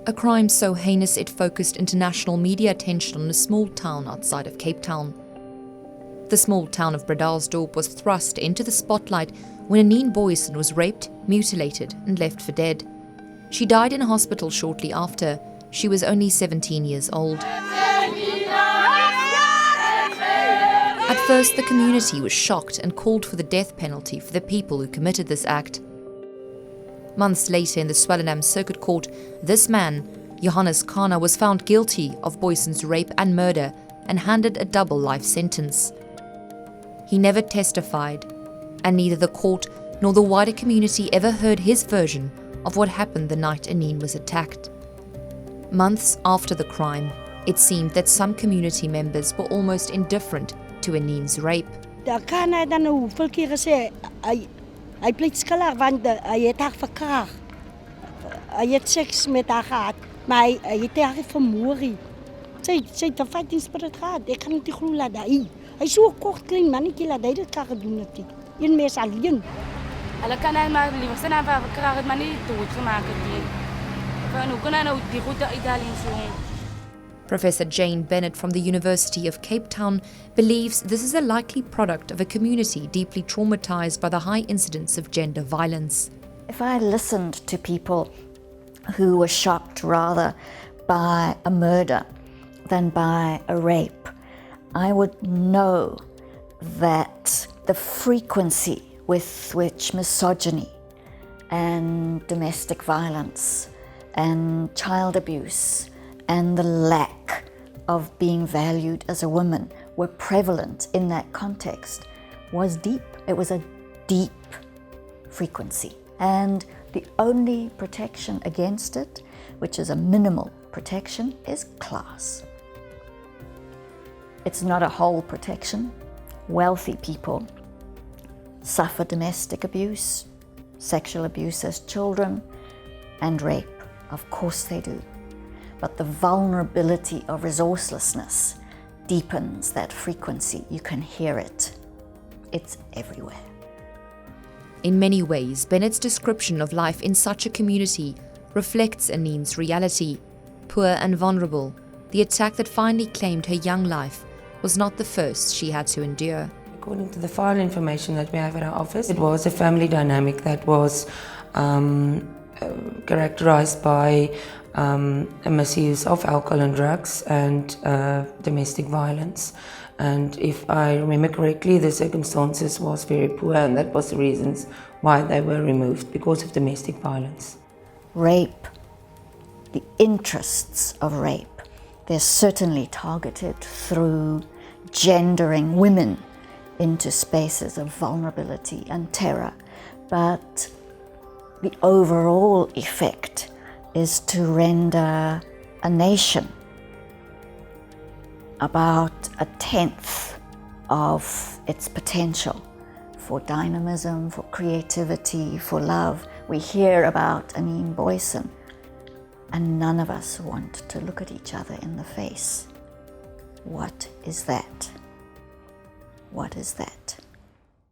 A crime so heinous it focused international media attention on a small town outside of Cape Town. The small town of Bredasdorp was thrust into the spotlight when Anene Booysen was raped, mutilated and left for dead. She died in a hospital shortly after. She was only 17 years old. At first, the community was shocked and called for the death penalty for the people who committed this act. Months later, in the Swellendam Circuit Court, this man, Johannes Kana, was found guilty of Booysen's rape and murder and handed a double life sentence. He never testified, and neither the court nor the wider community ever heard his version of what happened the night Anene was attacked. Months after the crime, it seemed that some community members were almost indifferent to Anene's rape. Hij pleit skalaar, want hij heeft haar verkracht. Hij heeft seks met haar gehad, maar hij heeft haar vermoord. Zij heeft een fightingspirit gehad. Ik kan niet geloven dat hij is zo'n kort klein mannetje dat hij dat kan doen natuurlijk. Een mens alleen. Hulle kan hy maar liewer sy naam verkracht het, maar nie doodgemaak het nie. Van hoe kan hy nou die route uithaal en so? Professor Jane Bennett from the University of Cape Town believes this is a likely product of a community deeply traumatized by the high incidence of gender violence. If I listened to people who were shocked rather by a murder than by a rape, I would know that the frequency with which misogyny and domestic violence and child abuse and the lack of being valued as a woman were prevalent in that context was deep. It was a deep frequency. And the only protection against it, which is a minimal protection, is class. It's not a whole protection. Wealthy people suffer domestic abuse, sexual abuse as children, and rape. Of course they do. But the vulnerability of resourcelessness deepens that frequency. You can hear it. It's everywhere. In many ways, Bennett's description of life in such a community reflects Anene's reality. Poor and vulnerable, the attack that finally claimed her young life was not the first she had to endure. According to the file information that we have at our office, it was a family dynamic that was characterized by a misuse of alcohol and drugs and domestic violence. And if I remember correctly, the circumstances was very poor, and that was the reasons why they were removed, because of domestic violence. Rape, the interests of rape, they're certainly targeted through gendering women into spaces of vulnerability and terror. But the overall effect is to render a nation about 1/10 of its potential for dynamism, for creativity, for love. We hear about Anene Booysen, and none of us want to look at each other in the face. What is that? What is that?